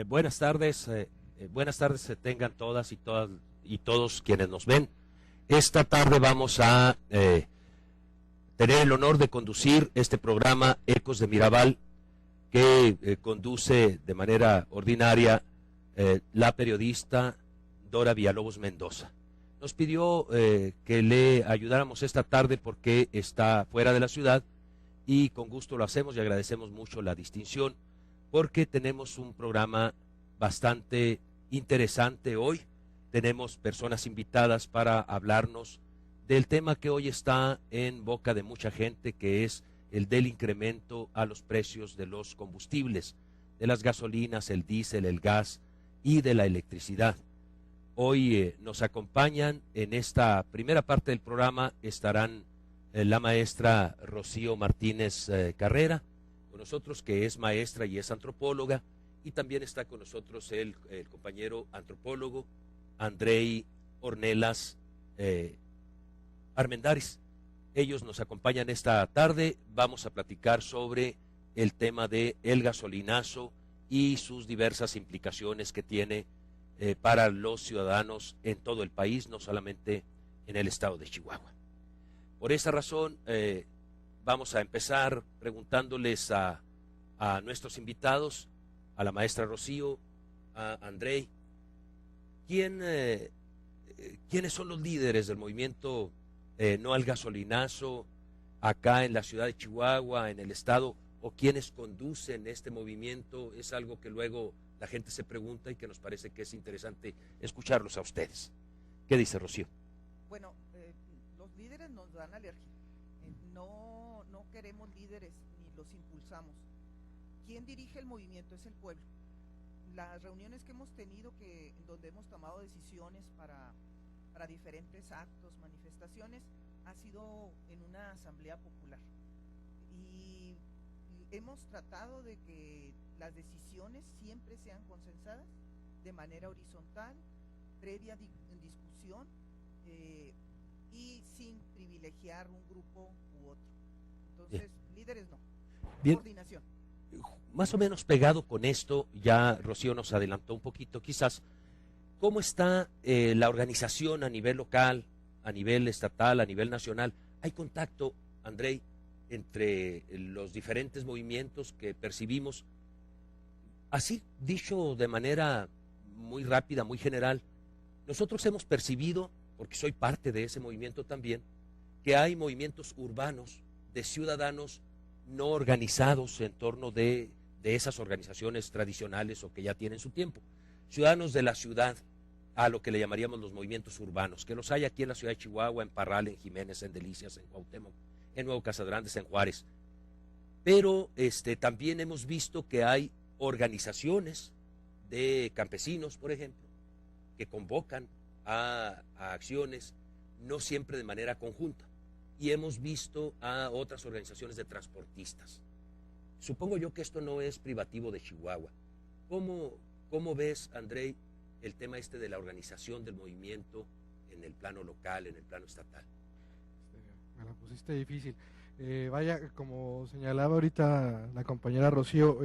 Buenas tardes se tengan todas y todos quienes nos ven. Esta tarde vamos a tener el honor de conducir este programa Ecos de Mirabal, que conduce de manera ordinaria la periodista Dora Villalobos Mendoza. Nos pidió que le ayudáramos esta tarde porque está fuera de la ciudad y con gusto lo hacemos y agradecemos mucho la distinción porque tenemos un programa bastante interesante hoy. Tenemos personas invitadas para hablarnos del tema que hoy está en boca de mucha gente, que es el del incremento a los precios de los combustibles, de las gasolinas, el diésel, el gas y de la electricidad. Hoy nos acompañan en esta primera parte del programa, estarán la maestra Rocío Martínez Carrera, con nosotros, que es maestra y es antropóloga, y también está con nosotros el compañero antropólogo Andrei Ornelas Armendáriz. Ellos nos acompañan esta tarde. Vamos a platicar sobre el tema de el gasolinazo y sus diversas implicaciones que tiene para los ciudadanos en todo el país, no solamente en el estado de Chihuahua. Por esa razón, vamos a empezar preguntándoles a nuestros invitados, a la maestra Rocío, a Andrei, ¿quiénes son los líderes del movimiento no al gasolinazo acá en la ciudad de Chihuahua, en el estado, o quiénes conducen este movimiento? Es algo que luego la gente se pregunta y que nos parece que es interesante escucharlos a ustedes. ¿Qué dice Rocío? Bueno, los líderes nos dan alergia. No queremos líderes ni los impulsamos. ¿Quién dirige el movimiento? Es el pueblo. Las reuniones que hemos tenido, donde hemos tomado decisiones para diferentes actos, manifestaciones, ha sido en una asamblea popular. Y hemos tratado de que las decisiones siempre sean consensadas de manera horizontal, previa discusión y sin privilegiar un grupo u otro. Entonces, bien. Líderes no. Bien. Coordinación. Más o menos pegado con esto, ya Rocío nos adelantó un poquito, quizás, ¿cómo está la organización a nivel local, a nivel estatal, a nivel nacional? ¿Hay contacto, Andrei, entre los diferentes movimientos que percibimos? Así, dicho de manera muy rápida, muy general, nosotros hemos percibido, porque soy parte de ese movimiento también, que hay movimientos urbanos de ciudadanos no organizados en torno de esas organizaciones tradicionales o que ya tienen su tiempo. Ciudadanos de la ciudad, a lo que le llamaríamos los movimientos urbanos, que los hay aquí en la ciudad de Chihuahua, en Parral, en Jiménez, en Delicias, en Cuauhtémoc, en Nuevo Casadrantes, en Juárez. Pero también hemos visto que hay organizaciones de campesinos, por ejemplo, que convocan a acciones, no siempre de manera conjunta. Y hemos visto a otras organizaciones de transportistas. Supongo yo que esto no es privativo de Chihuahua. ¿Cómo ves, Andrei, el tema de la organización del movimiento en el plano local, en el plano estatal? Me la pusiste difícil. Vaya, como señalaba ahorita la compañera Rocío,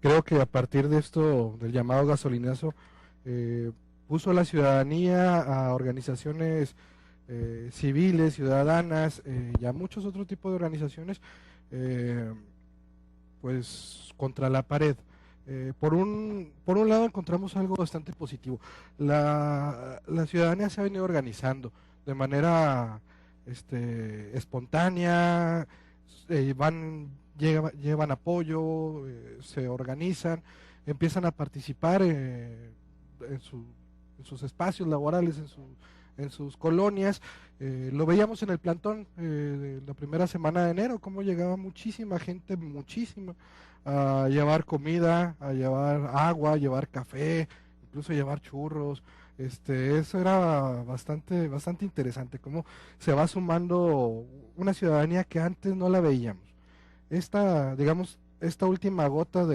creo que a partir de esto, del llamado gasolinazo, puso a la ciudadanía, a organizaciones civiles, ciudadanas y a muchos otros tipos de organizaciones, pues contra la pared. Por un lado encontramos algo bastante positivo. La ciudadanía se ha venido organizando de manera espontánea, llevan apoyo, se organizan, empiezan a participar en sus espacios laborales, en sus colonias. Lo veíamos en el plantón de la primera semana de enero, cómo llegaba muchísima gente, a llevar comida, a llevar agua, a llevar café, incluso a llevar churros. Eso era bastante interesante, cómo se va sumando una ciudadanía que antes no la veíamos. Esta última gota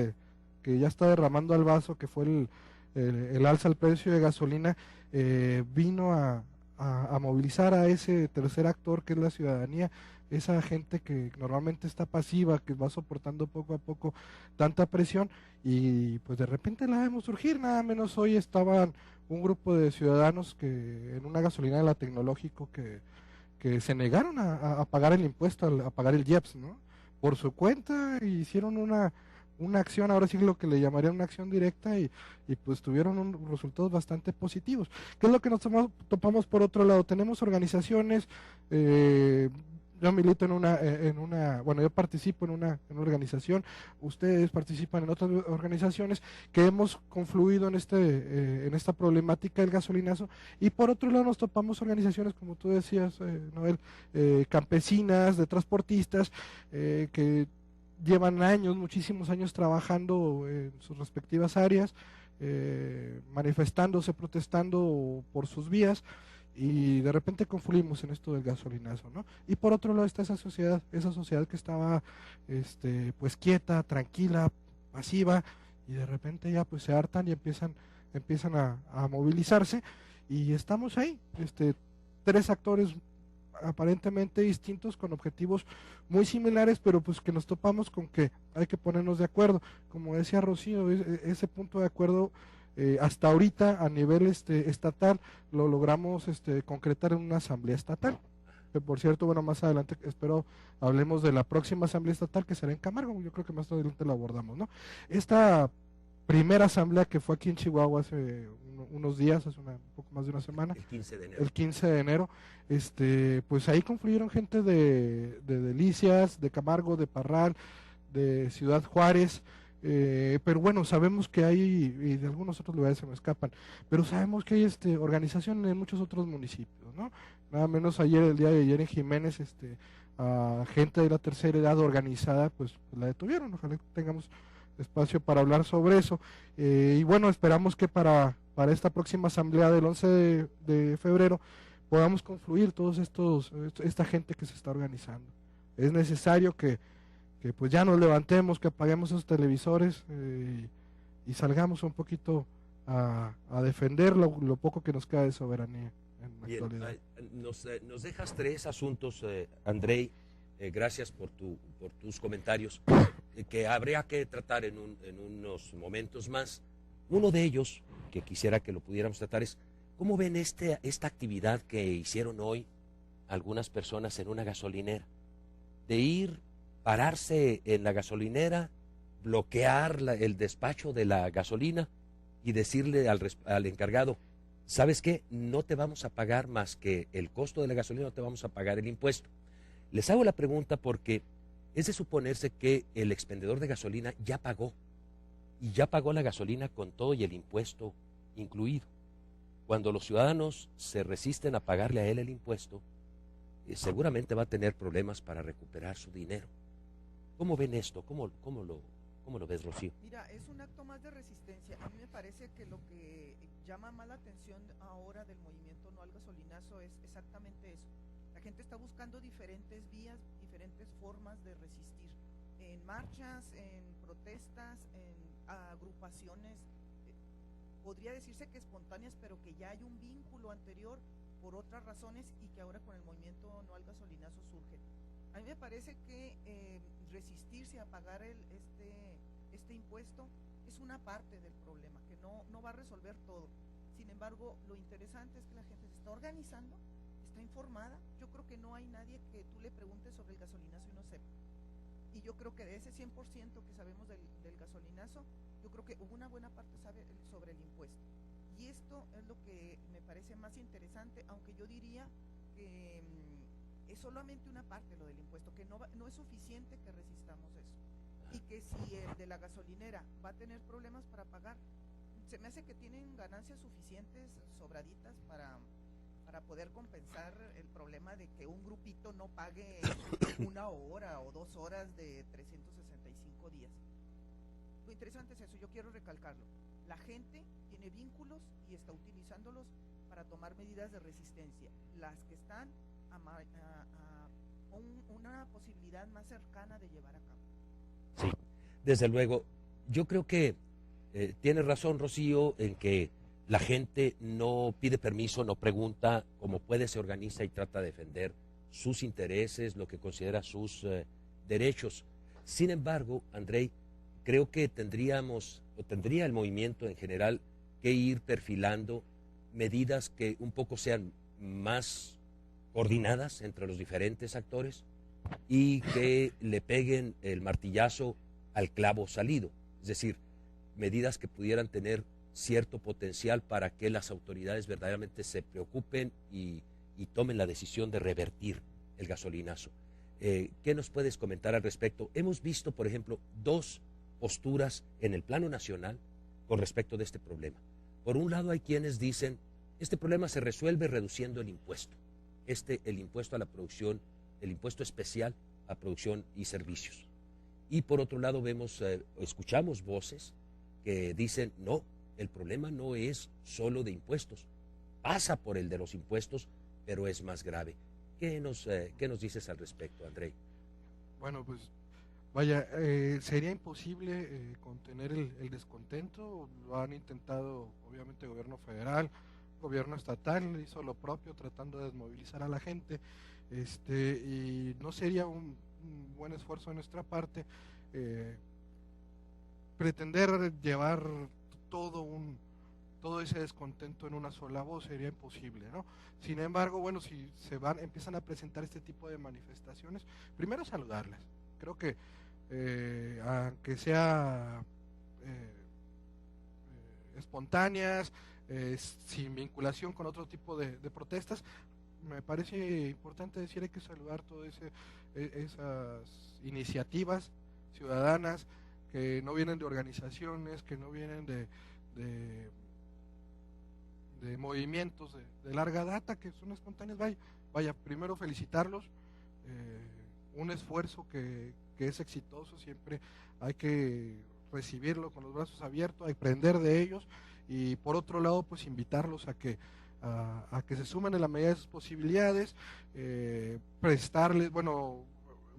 que ya está derramando al vaso, que fue el alza al precio de gasolina, vino a a movilizar a ese tercer actor que es la ciudadanía, esa gente que normalmente está pasiva, que va soportando poco a poco tanta presión, y pues de repente la vemos surgir. Nada menos hoy estaban un grupo de ciudadanos que en una gasolinera de la Tecnológico que se negaron a pagar el impuesto, a pagar el IEPS, ¿no? Por su cuenta hicieron una acción, ahora sí lo que le llamarían una acción directa, y pues tuvieron resultados bastante positivos. ¿Qué es lo que nos topamos por otro lado? Tenemos organizaciones, yo milito bueno, yo participo en una organización, ustedes participan en otras organizaciones que hemos confluido en esta problemática del gasolinazo, y por otro lado nos topamos organizaciones, como tú decías, Noel, campesinas, de transportistas, que llevan años, muchísimos años trabajando en sus respectivas áreas, manifestándose, protestando por sus vías, y de repente confluimos en esto del gasolinazo, ¿no? Y por otro lado está esa sociedad que estaba pues quieta, tranquila, pasiva, y de repente ya pues se hartan y empiezan a movilizarse, y estamos ahí, tres actores aparentemente distintos, con objetivos muy similares, pero pues que nos topamos con que hay que ponernos de acuerdo. Como decía Rocío, ese punto de acuerdo hasta ahorita a nivel estatal lo logramos concretar en una asamblea estatal, que por cierto, bueno, más adelante espero hablemos de la próxima asamblea estatal, que será en Camargo. Yo creo que más adelante lo abordamos, ¿no? Esta primera asamblea que fue aquí en Chihuahua hace unos días, hace un poco más de una semana, el 15 de enero, el 15 de enero, pues ahí confluyeron gente de Delicias, de Camargo, de Parral, de Ciudad Juárez, pero bueno, sabemos que hay, y de algunos otros lugares se me escapan, pero sabemos que hay organización en muchos otros municipios, ¿no? Nada menos el día de ayer en Jiménez, a gente de la tercera edad organizada, pues la detuvieron. Ojalá tengamos espacio para hablar sobre eso, y bueno, esperamos que para esta próxima asamblea del 11 de febrero podamos confluir todos esta gente que se está organizando. Es necesario que pues ya nos levantemos, que apaguemos esos televisores, y salgamos un poquito a defender lo poco que nos queda de soberanía en la Bien, actualidad. nos dejas tres asuntos, Andrei, gracias por tus comentarios, que habría que tratar en unos momentos más. Uno de ellos, que quisiera que lo pudiéramos tratar, es ¿cómo ven esta actividad que hicieron hoy algunas personas en una gasolinera? De ir, pararse en la gasolinera, bloquear el despacho de la gasolina y decirle al encargado, ¿sabes qué? No te vamos a pagar más que el costo de la gasolina, no te vamos a pagar el impuesto. Les hago la pregunta porque es de suponerse que el expendedor de gasolina ya pagó, y ya pagó la gasolina con todo y el impuesto incluido. Cuando los ciudadanos se resisten a pagarle a él el impuesto, seguramente va a tener problemas para recuperar su dinero. ¿Cómo ven esto? ¿Cómo lo ves, Rocío? Mira, es un acto más de resistencia. A mí me parece que lo que llama más la atención ahora del movimiento No al Gasolinazo es exactamente eso. La gente está buscando diferentes vías, diferentes formas de resistir, en marchas, en protestas, en agrupaciones, podría decirse que espontáneas, pero que ya hay un vínculo anterior por otras razones, y que ahora con el movimiento No al Gasolinazo surge. A mí me parece que resistirse a pagar este impuesto es una parte del problema, que no va a resolver todo. Sin embargo, lo interesante es que la gente se está organizando, está informada. Yo creo que no hay nadie que tú le preguntes sobre el gasolinazo y no sepa. Y yo creo que de ese 100% que sabemos del gasolinazo, yo creo que una buena parte sabe sobre el impuesto. Y esto es lo que me parece más interesante, aunque yo diría que es solamente una parte lo del impuesto, que no es suficiente que resistamos eso. Y que si el de la gasolinera va a tener problemas para pagar, se me hace que tienen ganancias suficientes, sobraditas, para poder compensar el problema de que un grupito no pague 1 hora o 2 horas de 365 días. Lo interesante es eso, yo quiero recalcarlo. La gente tiene vínculos y está utilizándolos para tomar medidas de resistencia, las que están a una posibilidad más cercana de llevar a cabo. Sí, desde luego. Yo creo que tiene razón, Rocío, en que La gente no pide permiso, no pregunta, como puede se organiza y trata de defender sus intereses, lo que considera sus derechos. Sin embargo, Andrei, creo que tendría el movimiento en general que ir perfilando medidas que un poco sean más coordinadas entre los diferentes actores y que le peguen el martillazo al clavo salido. Es decir, medidas que pudieran tener cierto potencial para que las autoridades verdaderamente se preocupen y tomen la decisión de revertir el gasolinazo. ¿Qué nos puedes comentar al respecto? Hemos visto, por ejemplo, dos posturas en el plano nacional con respecto de este problema. Por un lado, hay quienes dicen, este problema se resuelve reduciendo el impuesto. El impuesto a la producción, el impuesto especial a producción y servicios. Y por otro lado, escuchamos voces que dicen, no, el problema no es solo de impuestos, pasa por el de los impuestos, pero es más grave. ¿Qué nos dices al respecto, Andrei? Bueno, pues vaya, sería imposible contener el descontento. Lo han intentado, obviamente, el gobierno federal, gobierno estatal, hizo lo propio tratando de desmovilizar a la gente, y no sería un buen esfuerzo de nuestra parte pretender llevar todo ese descontento en una sola voz. Sería imposible, ¿no? Sin embargo, bueno, si empiezan a presentar este tipo de manifestaciones, primero saludarlas. Creo que aunque sea espontáneas, sin vinculación con otro tipo de protestas, me parece importante decir, hay que saludar todas esas iniciativas ciudadanas que no vienen de organizaciones, que no vienen de movimientos de larga data, que son espontáneos. Vaya, primero felicitarlos, un esfuerzo que es exitoso, siempre hay que recibirlo con los brazos abiertos, aprender de ellos, y por otro lado, pues invitarlos a que se sumen en la medida de sus posibilidades,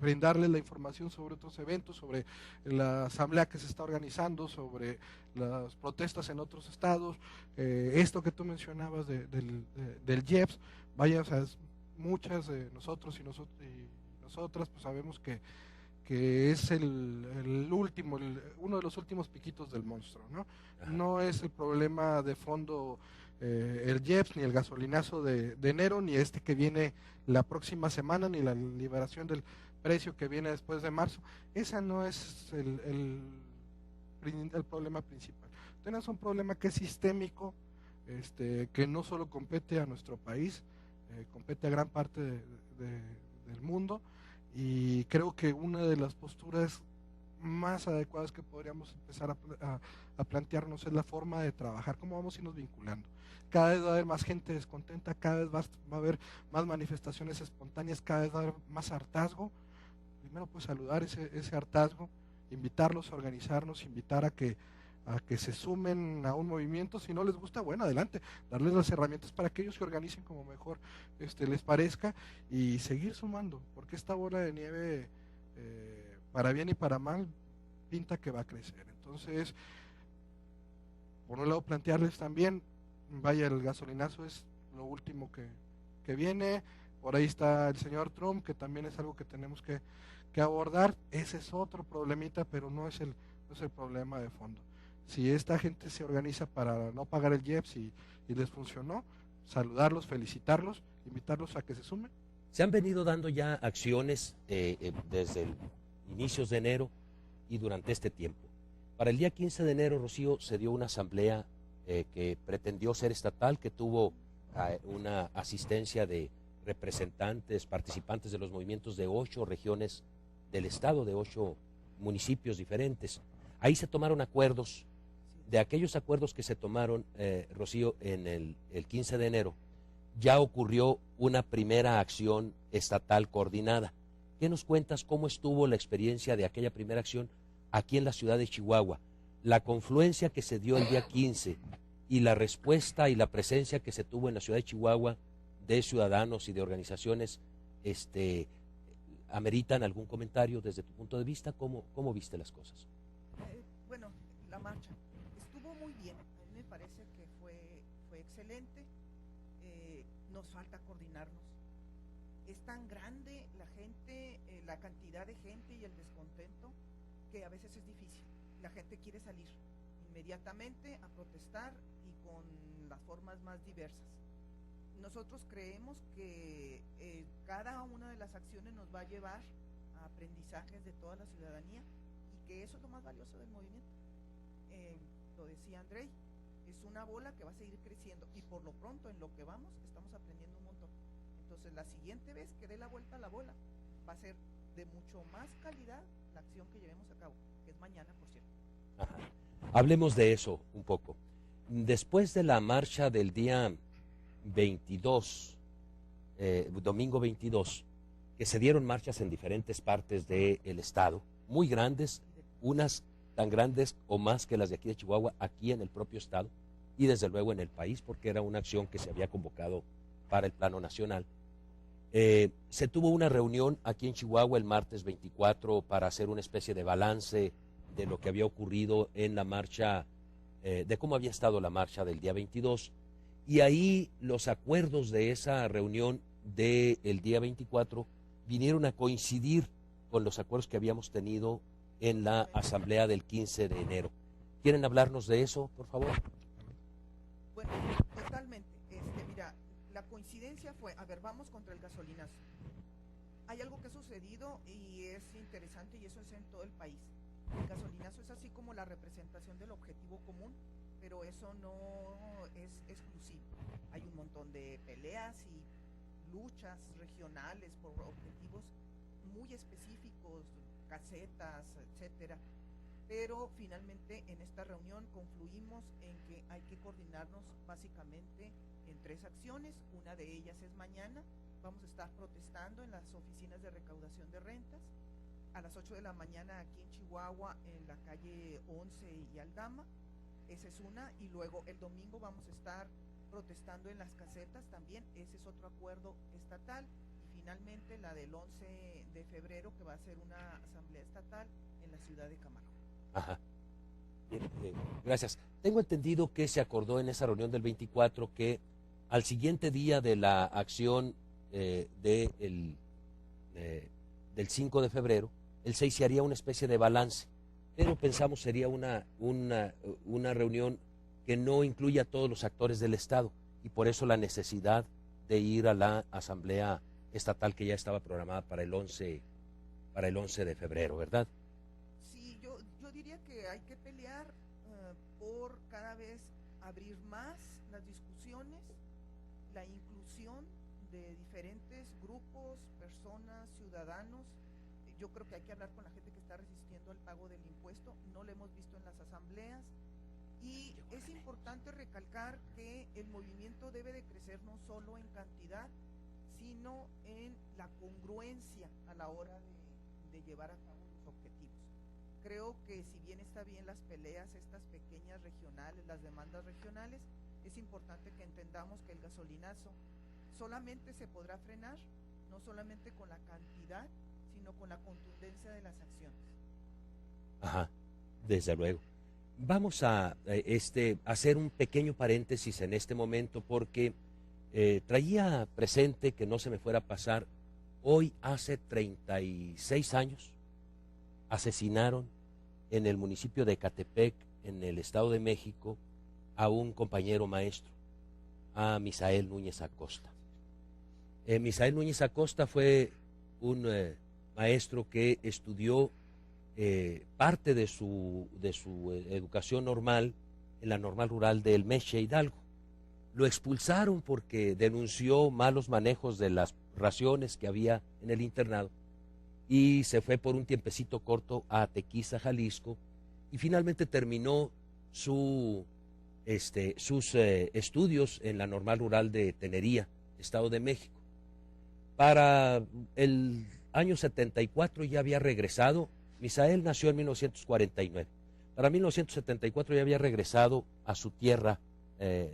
brindarles la información sobre otros eventos, sobre la asamblea que se está organizando, sobre las protestas en otros estados, esto que tú mencionabas del IEPS. Vaya, o sea, muchas de nosotros y nosotras pues sabemos que es uno de los últimos piquitos del monstruo, ¿no? No es el problema de fondo el IEPS, ni el gasolinazo de enero, ni que viene la próxima semana, ni la liberación del precio que viene después de marzo. Esa no es el problema principal. Tenemos un problema que es sistémico, que no solo compete a nuestro país, compete a gran parte del mundo, y creo que una de las posturas más adecuadas que podríamos empezar a plantearnos es la forma de trabajar, cómo vamos a irnos vinculando. Cada vez va a haber más gente descontenta, cada vez va a haber más manifestaciones espontáneas, cada vez va a haber más hartazgo. Primero, pues saludar ese hartazgo, invitarlos a organizarnos, invitar a que se sumen a un movimiento. Si no les gusta, bueno, adelante, darles las herramientas para que ellos se organicen como mejor les parezca, y seguir sumando, porque esta bola de nieve, para bien y para mal, pinta que va a crecer. Entonces, por un lado, plantearles también, vaya, el gasolinazo es lo último que viene. Por ahí está el señor Trump, que también es algo que tenemos que abordar. Ese es otro problemita, pero no es el problema de fondo. Si esta gente se organiza para no pagar el IEPS y les funcionó, saludarlos, felicitarlos, invitarlos a que se sumen. Se han venido dando ya acciones desde inicios de enero y durante este tiempo. Para el día 15 de enero, Rocío, se dio una asamblea que pretendió ser estatal, que tuvo una asistencia de representantes, participantes de los movimientos de 8 regiones del estado, de 8 municipios diferentes. Ahí se tomaron acuerdos. De aquellos acuerdos que se tomaron, Rocío, en el 15 de enero, ya ocurrió una primera acción estatal coordinada. ¿Qué nos cuentas? ¿Cómo estuvo la experiencia de aquella primera acción aquí en la ciudad de Chihuahua? La confluencia que se dio el día 15 y la respuesta y la presencia que se tuvo en la ciudad de Chihuahua de ciudadanos y de organizaciones, ¿ameritan algún comentario desde tu punto de vista? ¿Cómo viste las cosas? Bueno, la marcha estuvo muy bien. A mí me parece que fue excelente. Nos falta coordinarnos. Es tan grande la gente, la cantidad de gente y el descontento, que a veces es difícil. La gente quiere salir inmediatamente a protestar y con las formas más diversas. Nosotros creemos que cada una de las acciones nos va a llevar a aprendizajes de toda la ciudadanía, y que eso es lo más valioso del movimiento. Lo decía Andrei, es una bola que va a seguir creciendo, y por lo pronto en lo que vamos estamos aprendiendo un montón. Entonces la siguiente vez que dé la vuelta a la bola va a ser de mucho más calidad la acción que llevemos a cabo, que es mañana, por cierto. Ajá. Hablemos de eso un poco. Después de la marcha del día 22, domingo 22, que se dieron marchas en diferentes partes del estado, muy grandes, unas tan grandes o más que las de aquí de Chihuahua, aquí en el propio estado y desde luego en el país, porque era una acción que se había convocado para el plano nacional. Se tuvo una reunión aquí en Chihuahua el martes 24 para hacer una especie de balance de lo que había ocurrido en la marcha, de cómo había estado la marcha del día 22, y ahí los acuerdos de esa reunión del día 24 vinieron a coincidir con los acuerdos que habíamos tenido en la asamblea del 15 de enero. ¿Quieren hablarnos de eso, por favor? Bueno, totalmente. Mira, la coincidencia fue, a ver, vamos contra el gasolinazo. Hay algo que ha sucedido y es interesante, y eso es en todo el país. El gasolinazo es así como la representación del objetivo común, pero eso no es exclusivo. Hay un montón de peleas y luchas regionales por objetivos muy específicos, casetas, etcétera. Pero finalmente en esta reunión confluimos en que hay que coordinarnos básicamente en 3 acciones. Una de ellas es mañana. Vamos a estar protestando en las oficinas de recaudación de rentas a las 8 de la mañana aquí en Chihuahua, en la calle 11 y Aldama. Esa es una. Y luego el domingo vamos a estar protestando en las casetas también. Ese es otro acuerdo estatal. Y finalmente la del 11 de febrero, que va a ser una asamblea estatal en la ciudad de Camargo. Ajá. Bien, gracias. Tengo entendido que se acordó en esa reunión del 24 que al siguiente día de la acción del 5 de febrero, el 6 se haría una especie de balance, pero pensamos sería una reunión que no incluya a todos los actores del Estado, y por eso la necesidad de ir a la asamblea estatal que ya estaba programada para el 11 de febrero, ¿verdad? Sí, yo diría que hay que pelear por cada vez abrir más las discusiones, la inclusión de diferentes grupos, personas, ciudadanos. Yo creo que hay que hablar con la gente que está resistiendo al pago del impuesto. No lo hemos visto en las asambleas. Y es importante recalcar que el movimiento debe de crecer no solo en cantidad, sino en la congruencia a la hora de llevar a cabo los objetivos. Creo que si bien está bien las peleas, estas pequeñas regionales, las demandas regionales, es importante que entendamos que el gasolinazo solamente se podrá frenar, no solamente con la cantidad, sino con la contundencia de las acciones. Ajá, desde luego. Vamos a hacer un pequeño paréntesis en este momento porque traía presente, que no se me fuera a pasar, hoy hace 36 años asesinaron en el municipio de Ecatepec, en el Estado de México, a un compañero maestro, a Misael Núñez Acosta. Misael Núñez Acosta fue un maestro que estudió parte de su educación normal en la normal rural del Meche, Hidalgo. Lo expulsaron porque denunció malos manejos de las raciones que había en el internado y se fue por un tiempecito corto a Tequisa, Jalisco, y finalmente terminó sus estudios en la normal rural de Tenería, Estado de México. Para el año 74 ya había regresado. Misael nació en 1949. Para 1974 ya había regresado a su tierra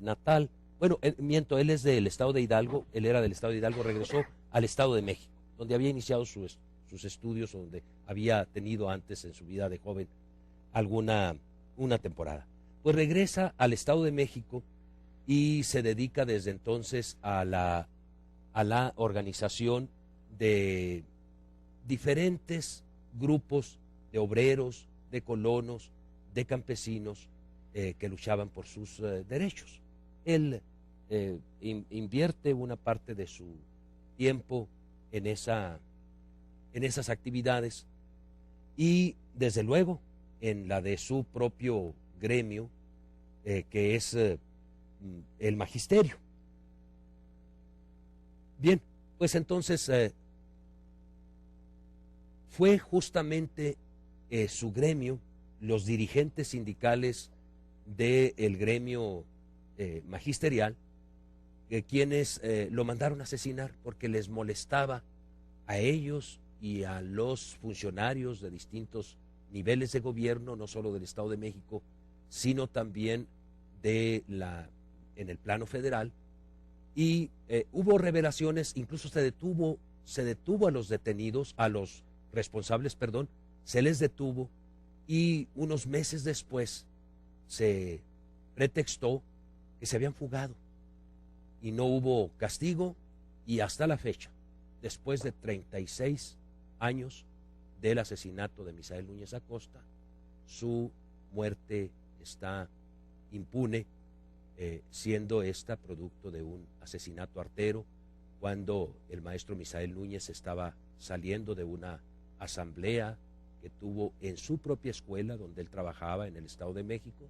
natal. Bueno, miento, él es del Estado de Hidalgo, él era del Estado de Hidalgo, regresó al Estado de México, donde había iniciado sus estudios, donde había tenido antes en su vida de joven una temporada. Pues pues regresa al Estado de México y se dedica desde entonces a la organización de diferentes grupos de obreros, de colonos, de campesinos que luchaban por sus derechos. Él invierte una parte de su tiempo en esas actividades y desde luego en la de su propio gremio, que es el magisterio. Bien, pues entonces fue justamente su gremio, los dirigentes sindicales del gremio magisterial, quienes lo mandaron a asesinar porque les molestaba a ellos y a los funcionarios de distintos niveles de gobierno, no solo del Estado de México, sino también en el plano federal, y hubo revelaciones, incluso se detuvo a los detenidos, a los responsables, perdón, se les detuvo, y unos meses después se pretextó que se habían fugado y no hubo castigo, y hasta la fecha, después de 36 años del asesinato de Misael Núñez Acosta, su muerte está impune, siendo esta producto de un asesinato artero, cuando el maestro Misael Núñez estaba saliendo de una asamblea que tuvo en su propia escuela donde él trabajaba en el Estado de México.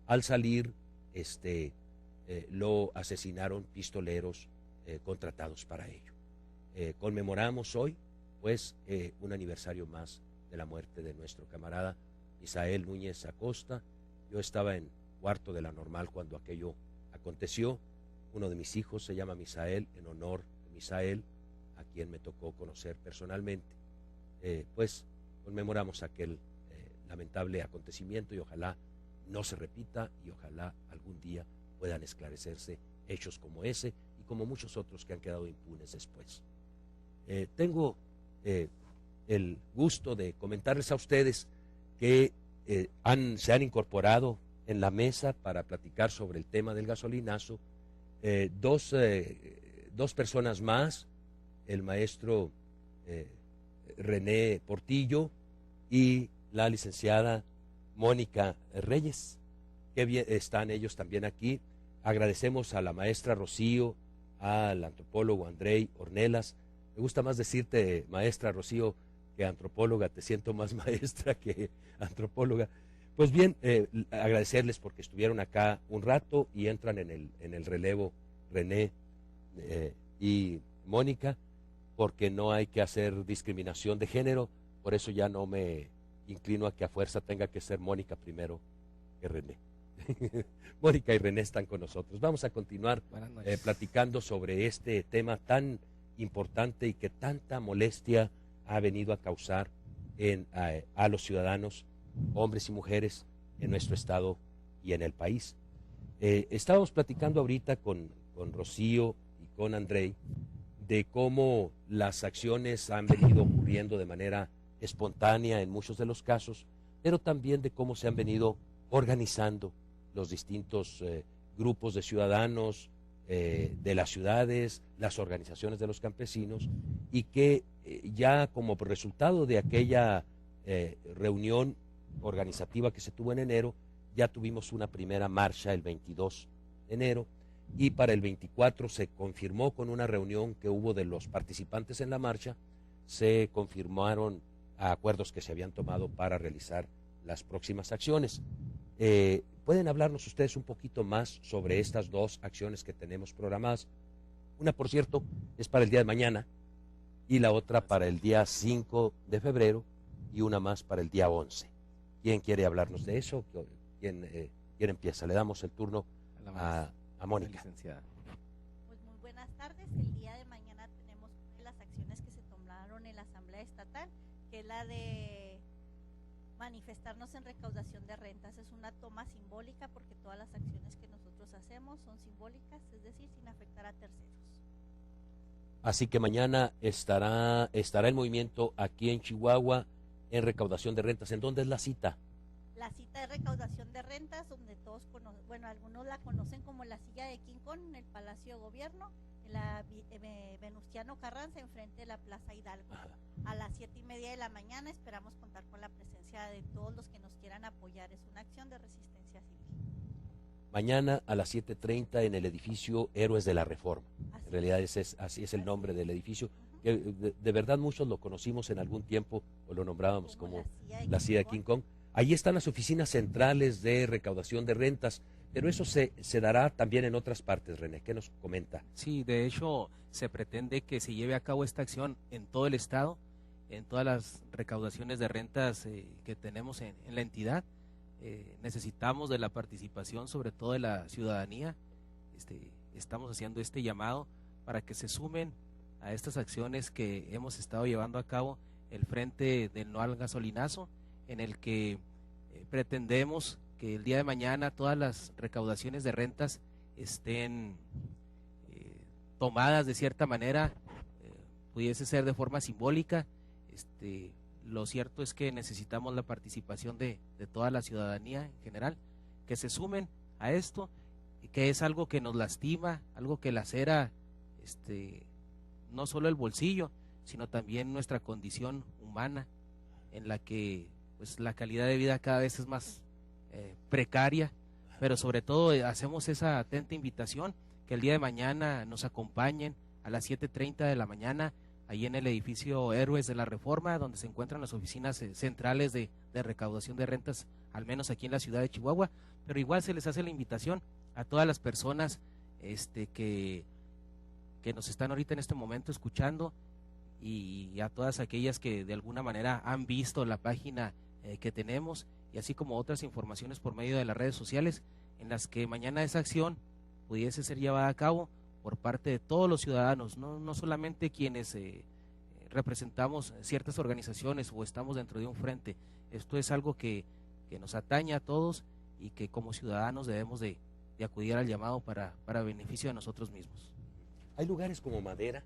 Al salir, lo asesinaron pistoleros contratados para ello. Conmemoramos hoy, pues, un aniversario más de la muerte de nuestro camarada Misael Núñez Acosta. Yo estaba en cuarto de la normal cuando aquello aconteció. Uno de mis hijos se llama Misael, en honor de Misael, a quien me tocó conocer personalmente. Pues conmemoramos aquel lamentable acontecimiento y ojalá no se repita y ojalá algún día puedan esclarecerse hechos como ese y como muchos otros que han quedado impunes después. Tengo el gusto de comentarles a ustedes que se han incorporado en la mesa para platicar sobre el tema del gasolinazo dos personas más, el maestro René Portillo y la licenciada Mónica Reyes, que bien están ellos también aquí. Agradecemos a la maestra Rocío, al antropólogo Andrei Ornelas. Me gusta más decirte maestra Rocío que antropóloga, te siento más maestra que antropóloga. Pues bien, agradecerles porque estuvieron acá un rato y entran en el relevo René y Mónica, porque no hay que hacer discriminación de género, por eso ya no me inclino a que a fuerza tenga que ser Mónica primero que René. Mónica y René están con nosotros. Vamos a continuar platicando sobre este tema tan importante y que tanta molestia ha venido a causar a los ciudadanos, hombres y mujeres, en nuestro estado y en el país. Estábamos platicando ahorita con Rocío y con Andrei de cómo las acciones han venido ocurriendo de manera espontánea en muchos de los casos, pero también de cómo se han venido organizando los distintos grupos de ciudadanos de las ciudades, las organizaciones de los campesinos, y que ya como resultado de aquella reunión organizativa que se tuvo en enero, ya tuvimos una primera marcha el 22 de enero, y para el 24 se confirmó con una reunión que hubo de los participantes en la marcha, se confirmaron acuerdos que se habían tomado para realizar las próximas acciones. ¿Pueden hablarnos ustedes un poquito más sobre estas dos acciones que tenemos programadas? Una, por cierto, es para el día de mañana y la otra para el día 5 de febrero y una más para el día 11. ¿Quién quiere hablarnos de eso? ¿Quién empieza? Le damos el turno a Mónica. Pues muy buenas tardes. El día de mañana tenemos las acciones que se tomaron en la Asamblea Estatal, que es la de manifestarnos en recaudación de rentas. Es una toma simbólica porque todas las acciones que nosotros hacemos son simbólicas, es decir, sin afectar a terceros. Así que mañana estará el movimiento aquí en Chihuahua en recaudación de rentas. ¿En dónde es la cita? la cita de recaudación de rentas, donde todos algunos la conocen como la silla de King Kong, en el Palacio de Gobierno, en la Venustiano Carranza, enfrente de la Plaza Hidalgo. Ajá. A las 7:30 de la mañana esperamos contar con la presencia de todos los que nos quieran apoyar. Es una acción de resistencia civil. Mañana a las 7:30 en el edificio Héroes de la Reforma. En realidad así es el nombre del edificio. Que de verdad muchos lo conocimos en algún tiempo o lo nombrábamos como la silla de King Kong. Ahí están las oficinas centrales de recaudación de rentas, pero eso se dará también en otras partes, René. ¿Qué nos comenta? Sí, de hecho se pretende que se lleve a cabo esta acción en todo el estado, en todas las recaudaciones de rentas que tenemos en la entidad. Necesitamos de la participación, sobre todo de la ciudadanía. Estamos haciendo este llamado para que se sumen a estas acciones que hemos estado llevando a cabo, el Frente del No al Gasolinazo, en el que pretendemos que el día de mañana todas las recaudaciones de rentas estén tomadas de cierta manera, pudiese ser de forma simbólica. Lo cierto es que necesitamos la participación de toda la ciudadanía en general, que se sumen a esto, que es algo que nos lastima, algo que lacera no solo el bolsillo, sino también nuestra condición humana, en la que pues la calidad de vida cada vez es más precaria, pero sobre todo hacemos esa atenta invitación que el día de mañana nos acompañen a las 7:30 de la mañana, ahí en el edificio Héroes de la Reforma, donde se encuentran las oficinas centrales de recaudación de rentas, al menos aquí en la ciudad de Chihuahua, pero igual se les hace la invitación a todas las personas que nos están ahorita en este momento escuchando, y a todas aquellas que de alguna manera han visto la página que tenemos, y así como otras informaciones por medio de las redes sociales, en las que mañana esa acción pudiese ser llevada a cabo por parte de todos los ciudadanos, no solamente quienes representamos ciertas organizaciones o estamos dentro de un frente. Esto es algo que nos atañe a todos y que como ciudadanos debemos de acudir al llamado para beneficio de nosotros mismos. Hay lugares como Madera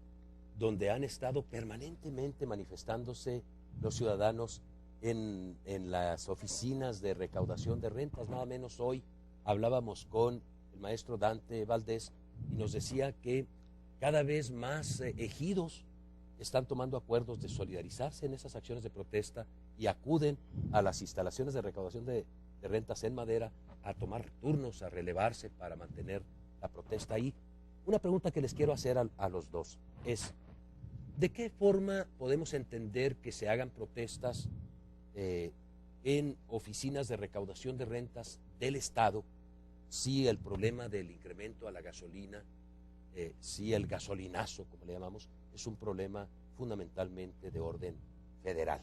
donde han estado permanentemente manifestándose los ciudadanos en las oficinas de recaudación de rentas. Nada menos hoy hablábamos con el maestro Dante Valdés y nos decía que cada vez más ejidos están tomando acuerdos de solidarizarse en esas acciones de protesta y acuden a las instalaciones de recaudación de rentas en Madera a tomar turnos, a relevarse para mantener la protesta ahí. Una pregunta que les quiero hacer a los dos es, ¿de qué forma podemos entender que se hagan protestas en oficinas de recaudación de rentas del Estado si el problema del incremento a la gasolina, si el gasolinazo, como le llamamos, es un problema fundamentalmente de orden federal?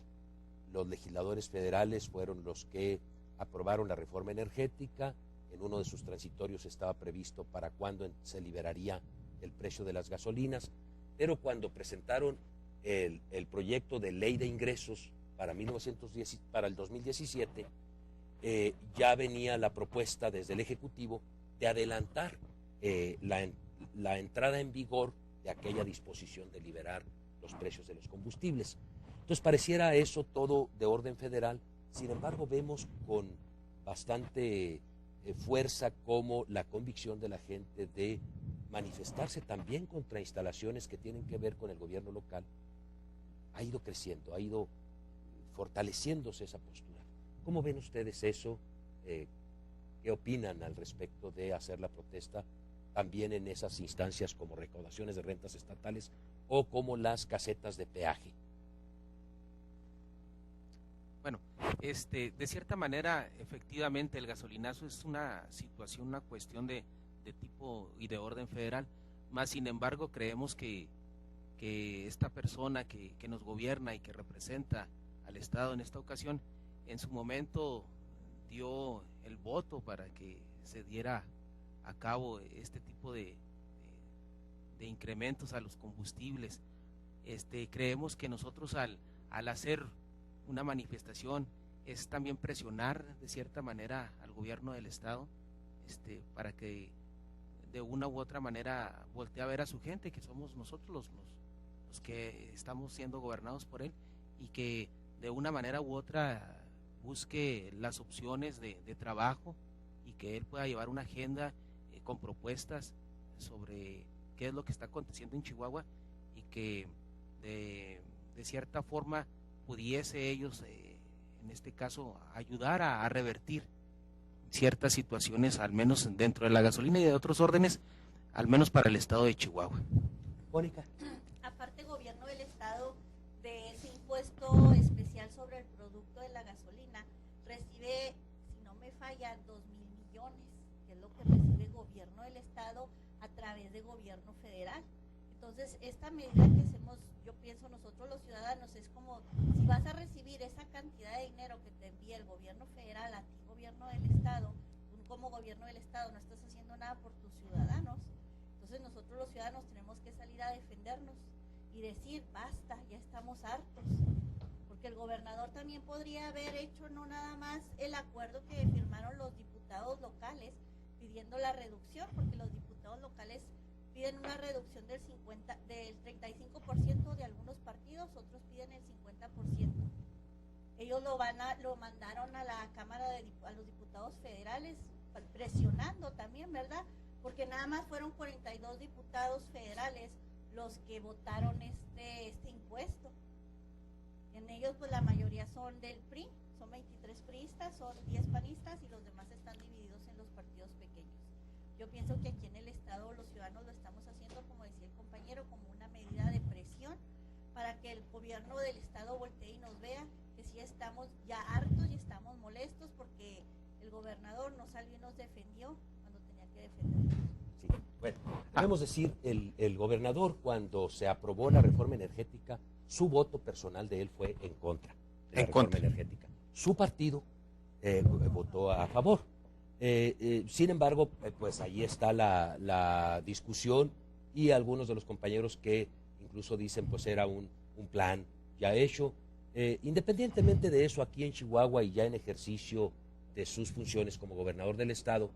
Los legisladores federales fueron los que aprobaron la reforma energética. En uno de sus transitorios estaba previsto para cuándo se liberaría el precio de las gasolinas, pero cuando presentaron el proyecto de ley de ingresos para el 2017, ya venía la propuesta desde el Ejecutivo de adelantar la entrada en vigor de aquella disposición de liberar los precios de los combustibles. Entonces pareciera eso todo de orden federal. Sin embargo, vemos con bastante fuerza como la convicción de la gente de manifestarse también contra instalaciones que tienen que ver con el gobierno local ha ido creciendo, ha ido fortaleciéndose esa postura. ¿Cómo ven ustedes eso? ¿Qué opinan al respecto de hacer la protesta también en esas instancias como recaudaciones de rentas estatales o como las casetas de peaje? Bueno, de cierta manera, efectivamente, el gasolinazo es una situación, una cuestión de tipo y de orden federal, más sin embargo creemos que esta persona que nos gobierna y que representa al Estado en esta ocasión, en su momento dio el voto para que se diera a cabo este tipo de incrementos a los combustibles. Creemos que nosotros al hacer una manifestación es también presionar de cierta manera al gobierno del Estado para que de una u otra manera voltee a ver a su gente, que somos nosotros los que estamos siendo gobernados por él, y que de una manera u busque las opciones de trabajo y que él pueda llevar una agenda con propuestas sobre qué es lo que está aconteciendo en Chihuahua y que de cierta forma pudiese ellos, en este caso, ayudar a revertir ciertas situaciones, al menos dentro de la gasolina y de otros órdenes, al menos para el estado de Chihuahua. Mónica. Aparte, gobierno del estado, de ese impuesto especial sobre el producto de la gasolina, recibe, si no me falla, 2,000 millones, que es lo que recibe gobierno del estado a través de gobierno federal. Entonces, esta medida que hacemos, yo pienso nosotros los ciudadanos, es como si vas a recibir esa cantidad de dinero que te envía el gobierno federal a ti, gobierno del estado, tú como gobierno del estado no estás haciendo nada por tus ciudadanos. Entonces nosotros los ciudadanos tenemos que salir a defendernos y decir, basta, ya estamos hartos. Porque el gobernador también podría haber hecho no nada más el acuerdo que firmaron los diputados locales pidiendo la reducción, porque los diputados locales piden una reducción del 35% de algunos partidos, otros piden el 50%. Ellos lo mandaron a la Cámara a los diputados federales, presionando también, ¿verdad? Porque nada más fueron 42 diputados federales los que votaron este impuesto. En ellos, pues la mayoría son del PRI, son 23 priistas, son 10 panistas y los demás están divididos en los partidos pequeños. Yo pienso que aquí en el estado los ciudadanos lo estamos haciendo, como decía el compañero, como una medida de presión para que el gobierno del estado voltee y nos vea que sí estamos ya hartos y estamos molestos porque el gobernador no salió y nos defendió cuando tenía que defendernos. Sí, bueno, debemos decir, el gobernador, cuando se aprobó la reforma energética, su voto personal de él fue en contra de la reforma energética. Su partido votó a favor. Sin embargo, pues ahí está la discusión y algunos de los compañeros que incluso dicen pues era un plan ya hecho. Independientemente de eso, aquí en Chihuahua y ya en ejercicio de sus funciones como gobernador del estado,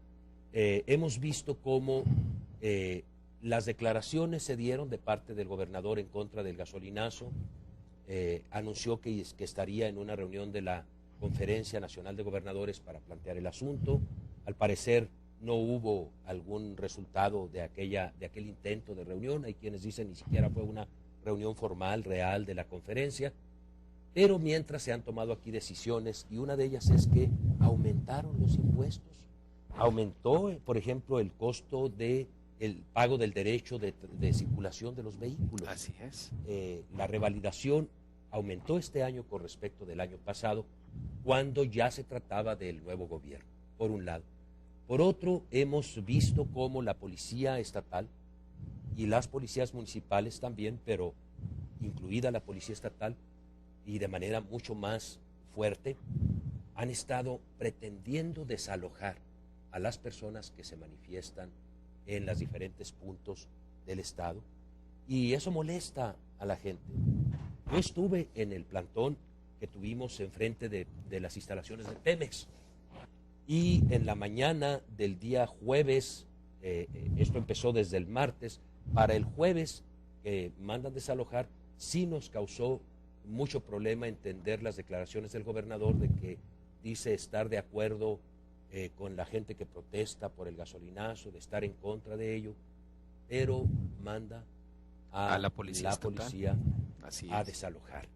hemos visto cómo las declaraciones se dieron de parte del gobernador en contra del gasolinazo. Anunció que estaría en una reunión de la Conferencia Nacional de Gobernadores para plantear el asunto. Al parecer no hubo algún resultado de aquel intento de reunión. Hay quienes dicen ni siquiera fue una reunión formal, real de la conferencia. Pero mientras se han tomado aquí decisiones y una de ellas es que aumentaron los impuestos. Aumentó, por ejemplo, el costo del pago del derecho de circulación de los vehículos. Así es. La revalidación aumentó este año con respecto del año pasado, cuando ya se trataba del nuevo gobierno, por un lado. Por otro, hemos visto cómo la policía estatal y las policías municipales también, pero incluida la policía estatal, y de manera mucho más fuerte, han estado pretendiendo desalojar a las personas que se manifiestan en los diferentes puntos del estado, y eso molesta a la gente. Yo estuve en el plantón que tuvimos enfrente de las instalaciones de Pemex, y en la mañana del día jueves, esto empezó desde el martes, para el jueves que mandan desalojar, sí nos causó mucho problema entender las declaraciones del gobernador de que dice estar de acuerdo con la gente que protesta por el gasolinazo, de estar en contra de ello, pero manda a la policía a desalojar.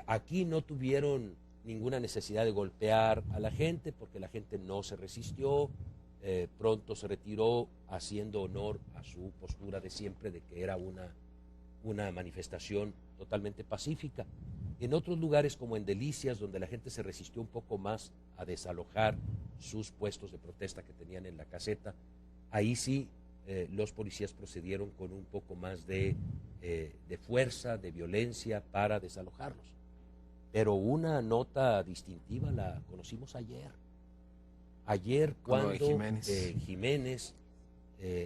Aquí no tuvieron ninguna necesidad de golpear a la gente porque la gente no se resistió, pronto se retiró haciendo honor a su postura de siempre de que era una manifestación totalmente pacífica. En otros lugares como en Delicias, donde la gente se resistió un poco más a desalojar sus puestos de protesta que tenían en la caseta, ahí sí los policías procedieron con un poco más de fuerza, de violencia para desalojarlos. Pero una nota distintiva la conocimos ayer. Ayer cuando Jiménez,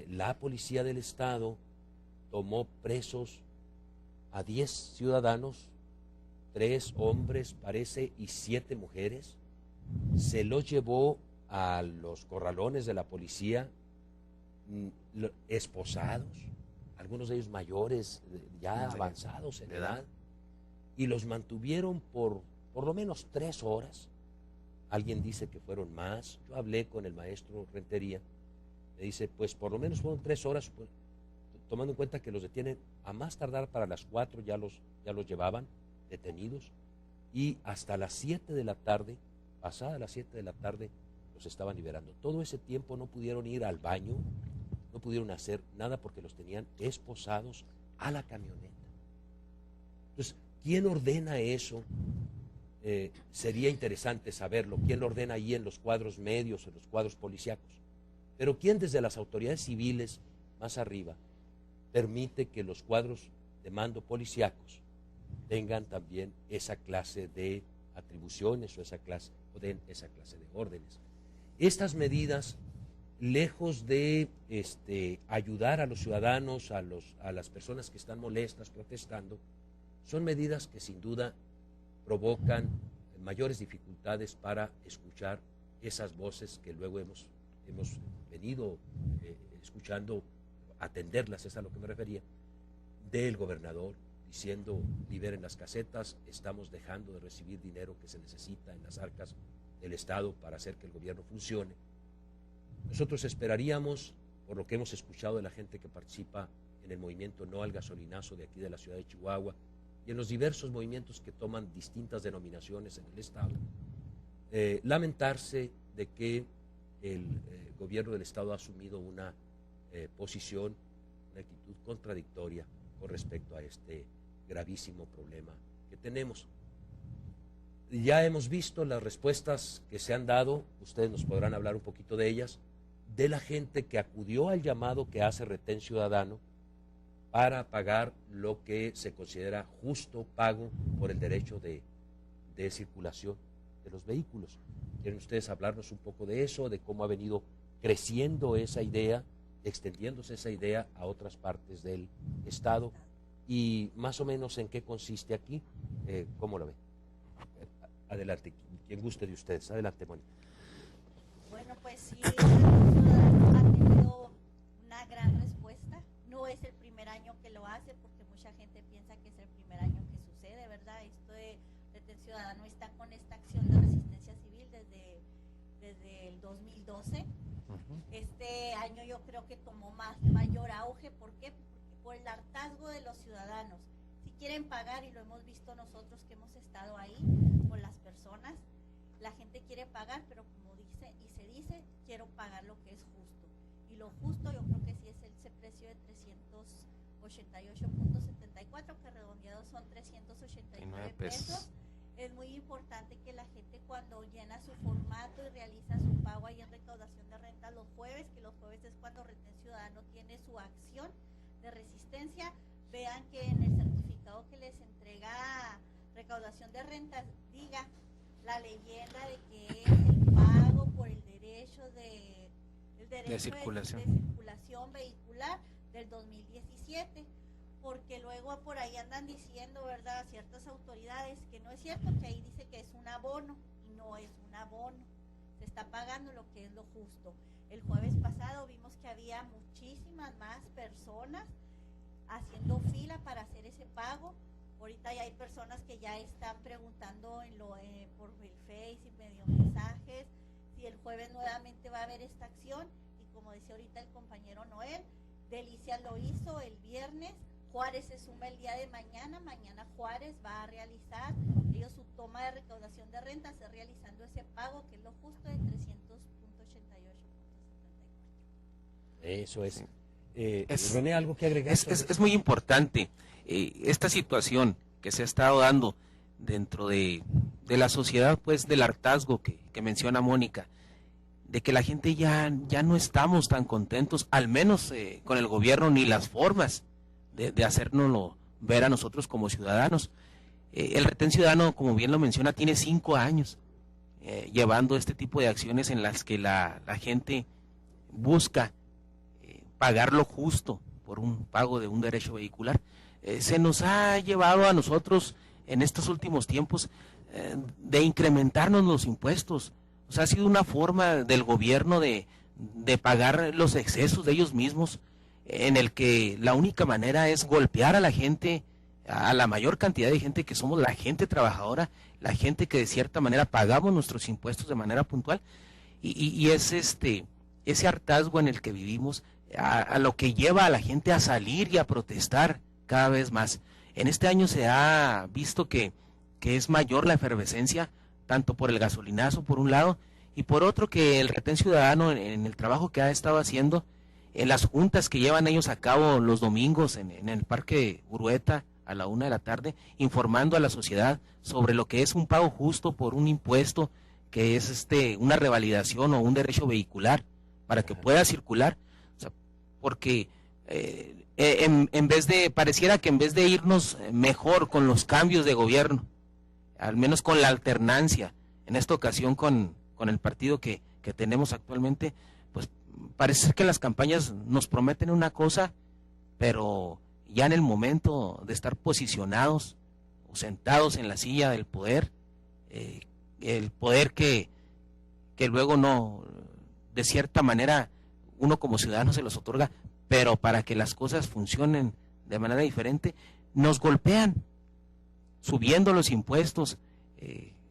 la policía del estado tomó presos a 10 ciudadanos, 3 hombres parece y 7 mujeres, se los llevó a los corralones de la policía esposados, algunos de ellos mayores, ya avanzados en edad, y los mantuvieron por por lo menos 3 horas. Alguien dice que fueron más. Yo hablé con el maestro Rentería, me dice, pues por lo menos fueron 3 horas, pues, tomando en cuenta que los detienen a más tardar para las 4, ya los llevaban detenidos, y hasta las 7 de la tarde, pasada las 7 de la tarde, los estaban liberando. Todo ese tiempo no pudieron ir al baño, no pudieron hacer nada porque los tenían esposados a la camioneta. Entonces, ¿quién ordena eso? Sería interesante saberlo. ¿Quién lo ordena ahí en los cuadros medios, en los cuadros policíacos? Pero ¿quién desde las autoridades civiles más arriba permite que los cuadros de mando policíacos tengan también esa clase de atribuciones o den esa clase de órdenes? Estas medidas, lejos de ayudar a los ciudadanos, a las personas que están molestas, protestando, son medidas que sin duda provocan mayores dificultades para escuchar esas voces que luego hemos venido escuchando, atenderlas, es a lo que me refería, del gobernador diciendo: liberen las casetas, estamos dejando de recibir dinero que se necesita en las arcas del Estado para hacer que el gobierno funcione. Nosotros esperaríamos, por lo que hemos escuchado de la gente que participa en el movimiento No al Gasolinazo de aquí de la ciudad de Chihuahua y en los diversos movimientos que toman distintas denominaciones en el Estado, lamentarse de que el gobierno del Estado ha asumido una posición, una actitud contradictoria con respecto a este gravísimo problema que tenemos. Ya hemos visto las respuestas que se han dado, ustedes nos podrán hablar un poquito de ellas, de la gente que acudió al llamado que hace Retén Ciudadano para pagar lo que se considera justo pago por el derecho de circulación de los vehículos. ¿Quieren ustedes hablarnos un poco de eso, de cómo ha venido creciendo esa idea, extendiéndose esa idea a otras partes del Estado y más o menos en qué consiste aquí? ¿Cómo lo ven? Adelante, quien guste de ustedes. Adelante, Mónica. Bueno, pues sí, ha tenido una gran respuesta. No es el primer año que lo hace, porque mucha gente piensa que es el primer año que sucede, ¿verdad? Esto de Retén Ciudadano está con esta acción de resistencia civil desde el 2012. Este año yo creo que tomó mayor auge. ¿Por qué? Porque por el hartazgo de los ciudadanos. Si quieren pagar, y lo hemos visto nosotros que hemos estado ahí con las personas, la gente quiere pagar, pero como dice y se dice, quiero pagar lo que es justo. Y lo justo yo creo que sí es ese precio de 388.74, que redondeados son 389 pesos. Es muy importante que la gente, cuando llena su formato y realiza su pago ahí en recaudación de renta los jueves, que los jueves es cuando Retén Ciudadano tiene su acción de resistencia, vean que en el certificado que les entrega recaudación de rentas diga la leyenda de que es el pago por el derecho de circulación vehicular del 2017, porque luego por ahí andan diciendo, ¿verdad?, ciertas autoridades que no es cierto, que ahí dice que es un abono, y no es un abono, se está pagando lo que es lo justo. El jueves pasado vimos que había muchísimas más personas haciendo fila para hacer ese pago. Ahorita ya hay personas que ya están preguntando por el Face y medio mensajes si el jueves nuevamente va a haber esta acción, y como decía ahorita el compañero Noel, Delicias lo hizo el viernes, Juárez se suma el día de mañana Juárez va a realizar ellos su toma de recaudación de rentas, realizando ese pago que es lo justo de 300.88.74. Eso es. René, ¿algo que agregar? Es muy importante esta situación que se ha estado dando dentro de la sociedad, pues del hartazgo que menciona Mónica, de que la gente ya no estamos tan contentos, al menos con el gobierno, ni las formas de hacérnoslo ver a nosotros como ciudadanos. El Retén Ciudadano, como bien lo menciona, tiene 5 años llevando este tipo de acciones en las que la gente busca pagar lo justo por un pago de un derecho vehicular. Se nos ha llevado a nosotros en estos últimos tiempos de incrementarnos los impuestos. O sea, ha sido una forma del gobierno de pagar los excesos de ellos mismos, en el que la única manera es golpear a la gente, a la mayor cantidad de gente que somos la gente trabajadora, la gente que de cierta manera pagamos nuestros impuestos de manera puntual, y es ese hartazgo en el que vivimos a lo que lleva a la gente a salir y a protestar cada vez más. En este año se ha visto que es mayor la efervescencia, tanto por el gasolinazo por un lado, y por otro que el retén ciudadano en el trabajo que ha estado haciendo, en las juntas que llevan ellos a cabo los domingos en el Parque Urueta a la 1 de la tarde, informando a la sociedad sobre lo que es un pago justo por un impuesto, que es una revalidación o un derecho vehicular para que pueda circular, o sea, porque en vez de, pareciera que en vez de irnos mejor con los cambios de gobierno, al menos con la alternancia, en esta ocasión con el partido que tenemos actualmente, pues parece que las campañas nos prometen una cosa, pero ya en el momento de estar posicionados o sentados en la silla del poder, el poder que luego no, de cierta manera, uno como ciudadano se los otorga, pero para que las cosas funcionen de manera diferente, nos golpean, subiendo los impuestos,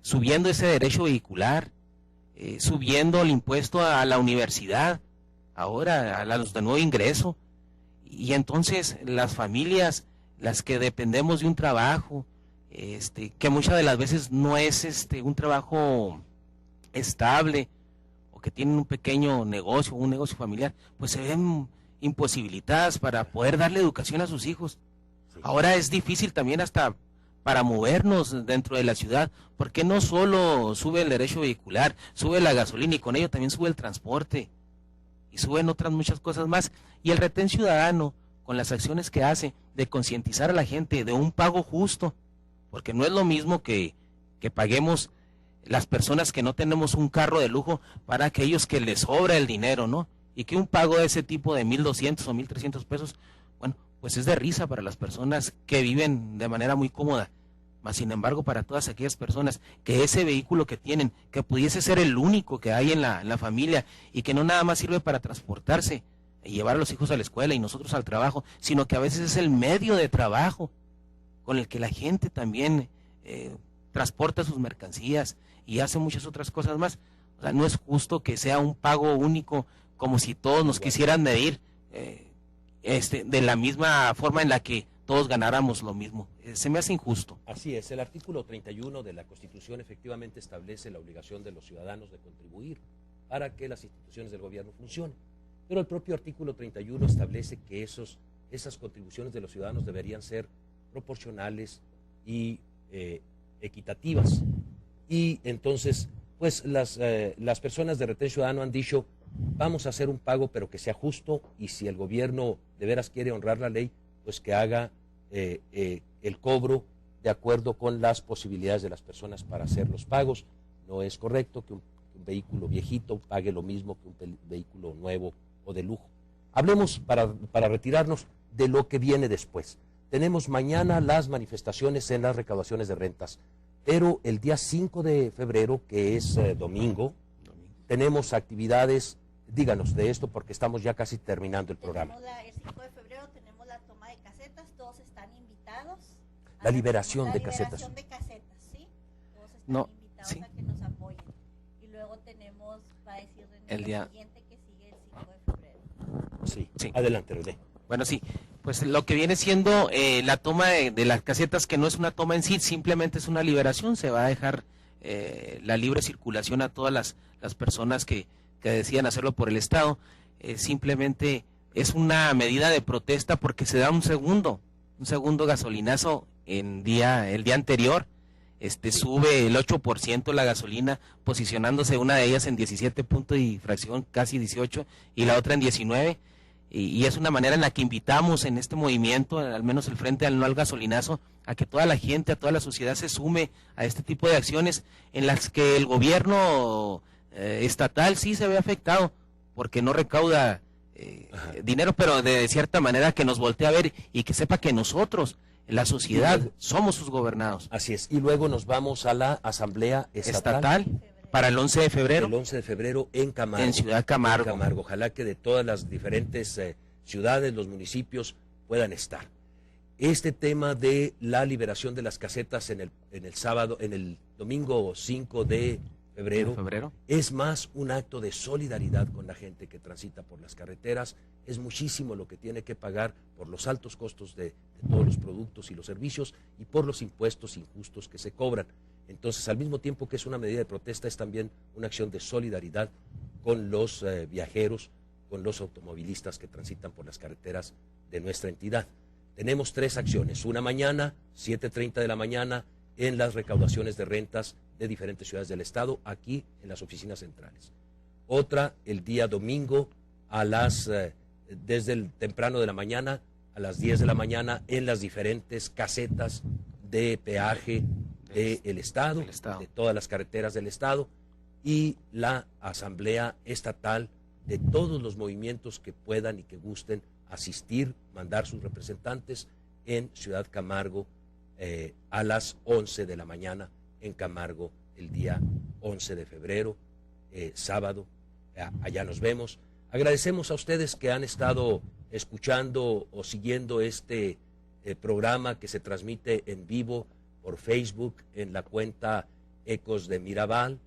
subiendo ese derecho vehicular, subiendo el impuesto a la universidad, ahora a los de nuevo ingreso, y entonces las familias, las que dependemos de un trabajo, que muchas de las veces no es un trabajo estable, o que tienen un pequeño negocio, un negocio familiar, pues se ven imposibilitadas para poder darle educación a sus hijos. Sí. Ahora es difícil también hasta para movernos dentro de la ciudad, porque no solo sube el derecho vehicular, sube la gasolina y con ello también sube el transporte y suben otras muchas cosas más. Y el retén ciudadano, con las acciones que hace de concientizar a la gente de un pago justo, porque no es lo mismo que paguemos las personas que no tenemos un carro de lujo para aquellos que les sobra el dinero, ¿no? Y que un pago de ese tipo de 1,200 o 1,300 pesos, bueno, pues es de risa para las personas que viven de manera muy cómoda. Mas, sin embargo, para todas aquellas personas que ese vehículo que tienen, que pudiese ser el único que hay en la familia y que no nada más sirve para transportarse y llevar a los hijos a la escuela y nosotros al trabajo, sino que a veces es el medio de trabajo con el que la gente también transporta sus mercancías y hace muchas otras cosas más. O sea, no es justo que sea un pago único, como si todos nos quisieran medir de la misma forma en la que todos ganáramos lo mismo. Se me hace injusto. Así es, el artículo 31 de la Constitución efectivamente establece la obligación de los ciudadanos de contribuir para que las instituciones del gobierno funcionen. Pero el propio artículo 31 establece que esas contribuciones de los ciudadanos deberían ser proporcionales y equitativas. Y entonces, pues las personas de Retén Ciudadano han dicho, vamos a hacer un pago pero que sea justo, y si el gobierno de veras quiere honrar la ley, pues que haga el cobro de acuerdo con las posibilidades de las personas para hacer los pagos. No es correcto que un vehículo viejito pague lo mismo que un vehículo nuevo o de lujo. Hablemos, para retirarnos, de lo que viene después. Tenemos mañana las manifestaciones en las recaudaciones de rentas, pero el día 5 de febrero, que es domingo, tenemos actividades. Díganos de esto porque estamos ya casi terminando el programa. El 5 de febrero tenemos la toma de casetas, todos están invitados. La liberación de casetas. casetas. La liberación de casetas, ¿sí? Todos están invitados a que nos apoyen. Y luego tenemos, va a decir René, el día siguiente que sigue el 5 de febrero. Sí. Adelante, René. Bueno, sí, pues lo que viene siendo la toma de las casetas, que no es una toma en sí, simplemente es una liberación. Se va a dejar la libre circulación a todas las personas que decían hacerlo por el Estado. Simplemente es una medida de protesta porque se da un segundo gasolinazo el día anterior. Sube el 8% la gasolina, posicionándose una de ellas en 17 puntos y fracción, casi 18, y la otra en 19, y es una manera en la que invitamos en este movimiento, al menos el Frente al No al Gasolinazo, a que toda la gente, a toda la sociedad se sume a este tipo de acciones en las que el gobierno estatal sí se ve afectado porque no recauda dinero, pero de cierta manera que nos voltee a ver y que sepa que nosotros, la sociedad, somos sus gobernados. Así es, y luego nos vamos a la Asamblea Estatal para el 11 de febrero. El 11 de febrero en Camargo. En Ciudad Camargo. En Camargo. Ojalá que de todas las diferentes ciudades, los municipios puedan estar. este tema de la liberación de las casetas en el sábado, en el domingo 5 de febrero, es más un acto de solidaridad con la gente que transita por las carreteras. Es muchísimo lo que tiene que pagar por los altos costos de todos los productos y los servicios y por los impuestos injustos que se cobran. Entonces, al mismo tiempo que es una medida de protesta, es también una acción de solidaridad con los viajeros, con los automovilistas que transitan por las carreteras de nuestra entidad. Tenemos 3 acciones, una mañana, 7:30 de la mañana, en las recaudaciones de rentas de diferentes ciudades del estado, aquí en las oficinas centrales. Otra el día domingo desde el temprano de la mañana a las 10 de la mañana en las diferentes casetas de peaje del estado, de todas las carreteras del estado, y la asamblea estatal de todos los movimientos que puedan y que gusten asistir, mandar sus representantes en Ciudad Camargo a las 11 de la mañana en Camargo el día 11 de febrero, sábado. Allá nos vemos. Agradecemos a ustedes que han estado escuchando o siguiendo este programa que se transmite en vivo por Facebook en la cuenta Ecos de Mirabal.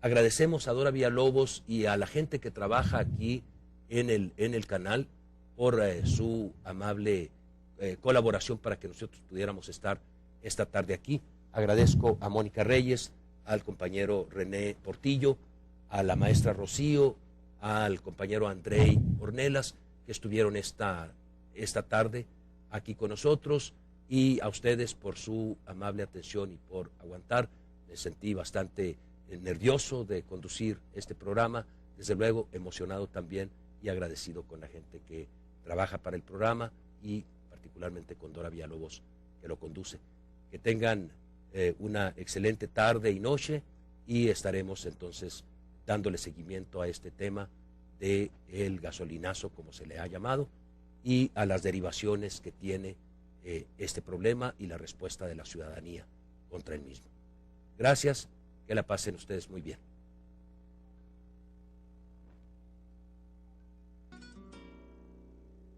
Agradecemos a Dora Villalobos y a la gente que trabaja aquí en el canal por su amable colaboración para que nosotros pudiéramos estar esta tarde aquí. Agradezco a Mónica Reyes, al compañero René Portillo, a la maestra Rocío, al compañero Andrei Ornelas, que estuvieron esta tarde aquí con nosotros, y a ustedes por su amable atención y por aguantar. Me sentí bastante nervioso de conducir este programa, desde luego emocionado también y agradecido con la gente que trabaja para el programa y particularmente con Dora Villalobos, que lo conduce. Que tengan una excelente tarde y noche, y estaremos entonces dándole seguimiento a este tema del gasolinazo, como se le ha llamado, y a las derivaciones que tiene este problema y la respuesta de la ciudadanía contra el mismo. Gracias, que la pasen ustedes muy bien.